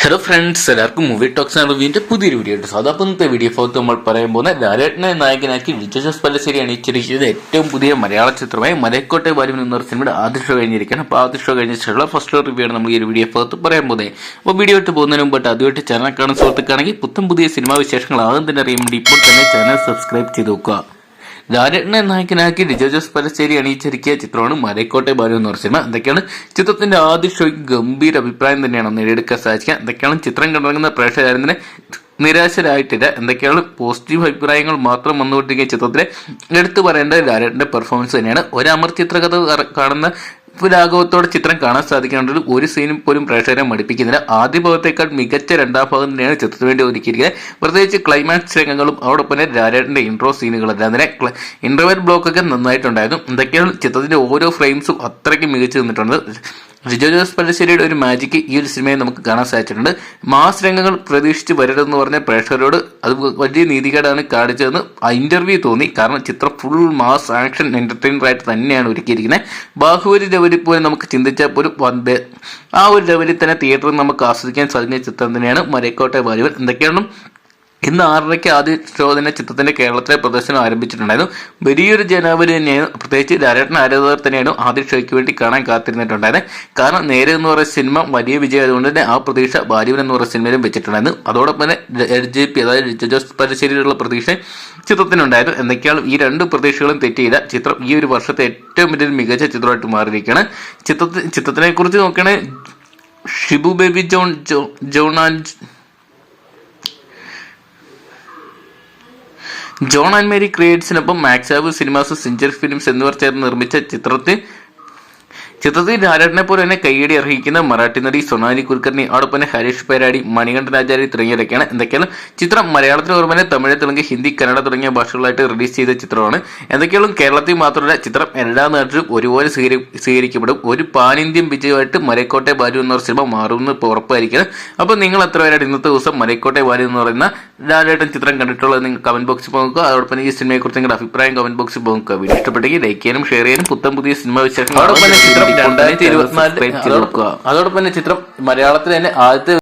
Hello friends, എല്ലാവർക്കും movie talks റിവ്യൂവിന്റെ പുതിയൊരു video ഉണ്ട്. സാധാരണത്തെ വീഡിയോ ഭാഗത്ത് നമ്മൾ പറയാൻ പോകുന്ന ലാലേട്ടനെ നായകനാക്കി ലിജോ ജോസ് പല്ലിശ്ശേരി അണിയിച്ചിരിക്കുന്നത് ഏറ്റവും പുതിയ മലയാള ചിത്രമായ മലൈക്കോട്ടെ ബാലുവിൻ എന്നൊരു സിനിമയുടെ ആദ്യ ഷോ കഴിഞ്ഞിരിക്കുകയാണ്. അപ്പോൾ ആദ്യ ഷോ കഴിഞ്ഞ ശേഷമുള്ള ഫസ്റ്റ് റിവ്യൂ ആണ് നമ്മൾ ഈ ഒരു വീഡിയോ ഭാഗത്ത് പറയാൻ പോകുന്നത്. അപ്പോൾ വീഡിയോ ഇട്ട് പോകുന്നതിന് മുമ്പായിട്ട് ആദ്യമായിട്ട് ചാനൽ കാണുന്ന സുഹൃത്തുക്കാണെങ്കിൽ പുത്തം പുതിയ സിനിമാ വിശേഷങ്ങൾ ആദ്യം തന്നെ അറിയാൻ വേണ്ടി ഇപ്പോൾ തന്നെ ചാനൽ സബ്സ്ക്രൈബ് ചെയ്ത് നോക്കുക. ലാലേട്ടനെ നായകനാക്കി ലിജോ ജോസ് പല്ലിശ്ശേരി അണിയിച്ചിരിക്കിയ ചിത്രമാണ് മലൈക്കോട്ടെ ബാലു എന്ന് പറഞ്ഞ സിനിമ. എന്തൊക്കെയാണ് ചിത്രത്തിന്റെ ആദ്യ ഷോയ്ക്ക് ഗംഭീര അഭിപ്രായം തന്നെയാണ് നേടിയെടുക്കാൻ സാധിക്കുക. എന്തൊക്കെയാണ് ചിത്രം കണ്ടിറങ്ങുന്ന പ്രേക്ഷകരും തന്നെ നിരാശരായിട്ടില്ല. എന്തൊക്കെയാണ് പോസിറ്റീവ് അഭിപ്രായങ്ങൾ മാത്രം വന്നുകൊണ്ടിരിക്കുന്ന ചിത്രത്തിലെ എടുത്തു പറയേണ്ട ലാലേട്ടന്റെ പെർഫോമൻസ് തന്നെയാണ്. ഒരു അമർ ചിത്രകഥ കാണുന്ന ലാഘവത്തോടെ ചിത്രം കാണാൻ സാധിക്കുന്നുണ്ടെങ്കിൽ ഒരു സീനും പോലും പ്രേക്ഷകരെ മടുപ്പിക്കുന്നില്ല. ആദ്യ ഭാഗത്തേക്കാൾ മികച്ച രണ്ടാം ഭാഗം തന്നെയാണ് ചിത്രത്തിന് വേണ്ടി ഒരുക്കിയിരിക്കുന്നത്. പ്രത്യേകിച്ച് ക്ലൈമാക്സ് രംഗങ്ങളും അതോടൊപ്പം തന്നെ ലാലേട്ടന്റെ ഇൻട്രോ സീനുകളെല്ലാം തന്നെ ഇന്റർവെൽ ബ്ലോക്കൊക്കെ നന്നായിട്ടുണ്ടായിരുന്നു. എന്തൊക്കെയാണ് ചിത്രത്തിന്റെ ഓരോ ഫ്രെയിംസും അത്രയ്ക്ക് മികച്ചു നിന്നിട്ടുണ്ട്. ലിജോ ജോസ് പല്ലിശ്ശേരിയുടെ ഒരു മാജിക്ക് ഈ ഒരു സിനിമയിൽ നമുക്ക് കാണാൻ സാധിച്ചിട്ടുണ്ട്. മാസ് രംഗങ്ങൾ പ്രതീക്ഷിച്ച് വരരുതെന്ന് പറഞ്ഞ പ്രേക്ഷകരോട് അത് വലിയ നീതികേടാണ് കാണിച്ചതെന്ന് ഇന്റർവ്യൂ തോന്നി. കാരണം ചിത്രം ഫുൾ മാസ് ആക്ഷൻ എന്റർടൈനർ ആയിട്ട് തന്നെയാണ് ഒരുക്കിയിരിക്കുന്നത്. ബാഹുബലി ലെവലിൽ പോലും നമുക്ക് ചിന്തിച്ചാൽ പോലും ആ ഒരു ലെവലിൽ തന്നെ തിയേറ്ററിൽ നമുക്ക് ആസ്വദിക്കാൻ സാധിക്കുന്ന ചിത്രം തന്നെയാണ് മലൈക്കോട്ടെ ബാലുവിൻ. എന്തൊക്കെയാണ് ഇന്ന് 6:30 ആദ്യ ഷോ തന്നെ ചിത്രത്തിന്റെ കേരളത്തിലെ പ്രദർശനം ആരംഭിച്ചിട്ടുണ്ടായിരുന്നു. വലിയൊരു ജനാവലി തന്നെയാണ്. പ്രത്യേകിച്ച് ലാലേട്ടൻ ആരാധകർ തന്നെയാണ് ആദ്യ ഷോയ്ക്ക് വേണ്ടി കാണാൻ കാത്തിരുന്നിട്ടുണ്ടായത്. കാരണം നേരെ എന്ന് പറയുന്ന സിനിമ വലിയ വിജയമായതുകൊണ്ട് തന്നെ ആ പ്രതീക്ഷ ബാലുവിൻ എന്ന് പറയുന്ന സിനിമയിലും വെച്ചിട്ടുണ്ടായിരുന്നു. അതോടൊപ്പം തന്നെ LJP അതായത് ലിജോ ജോസ് പല്ലിശ്ശേരിയിലുള്ള പ്രതീക്ഷ ചിത്രത്തിനുണ്ടായിരുന്നു. എന്തൊക്കെയാണ് ഈ രണ്ട് പ്രതീക്ഷകളും തെറ്റിയില്ല. ചിത്രം ഈ ഒരു വർഷത്തെ ഏറ്റവും വലിയ മികച്ച ചിത്രമായിട്ട് മാറിയിരിക്കുകയാണ്. ചിത്രത്തിനെ കുറിച്ച് നോക്കുകയാണെങ്കിൽ ഷിബു ബേബി ജോൺ ആൻഡ് മേരി ക്രിയേറ്റ്സിനൊപ്പം മാക്സാബു സിനിമാസ്, സെഞ്ചുറി ഫിലിംസ് എന്നിവർ ചേർന്ന് നിർമ്മിച്ച ചിത്രത്തിൽ ലാലേട്ടനെ പോലെ തന്നെ കൈയടി അർഹിക്കുന്ന മറാഠി നടി സൊണാലി കുൽക്കർണി, അതോടൊപ്പം തന്നെ ഹരീഷ് പേരാടി, മണികണ്ഠൻ ആചാര്യ തുടങ്ങിയവരൊക്കെയാണ്. എന്തൊക്കെയാണ് ചിത്രം മലയാളത്തിൽ ഓർമ്മ തമിഴ്, തെലുങ്ക്, ഹിന്ദി, കന്നഡ തുടങ്ങിയ ഭാഷകളായിട്ട് റിലീസ് ചെയ്ത ചിത്രമാണ്. എന്തൊക്കെയാണ് കേരളത്തിൽ മാത്രമല്ല ചിത്രം എല്ലാ നാട്ടിലും ഒരുപോലെ സ്വീകരിക്കപ്പെടും. ഒരു പാൻ ഇന്ത്യൻ വിജയമായിട്ട് മലൈക്കോട്ടെ ബാലു എന്ന സിനിമ മാറുമെന്ന് ഇപ്പോൾ ഉറപ്പായിരിക്കണം. അപ്പോൾ നിങ്ങൾ എത്ര പേരായിട്ട് ഇന്നത്തെ ദിവസം മലൈക്കോട്ടെ ബാലു എന്ന് പറയുന്ന ലാലേട്ടൻ ചിത്രം കണ്ടിട്ടുള്ളത് നിങ്ങൾ കമന്റ് ബോക്സിൽ പോകുക. അതോടൊപ്പം ഈ സിനിമയെ കുറിച്ച് നിങ്ങളുടെ അഭിപ്രായം കമന്റ് ബോക്സിൽ പോകുക. വീഡിയോ ഇഷ്ടപ്പെട്ടെങ്കിൽ ലൈക്ക് ചെയ്യാനും ഷെയർ ചെയ്യാനും പുത്തൻ പുതിയ സിനിമ വിശേഷങ്ങൾ അതോടൊപ്പം തന്നെ ചിത്രം 2024 അതോടൊപ്പം തന്നെ ചിത്രം മലയാളത്തിൽ തന്നെ ആദ്യത്തെ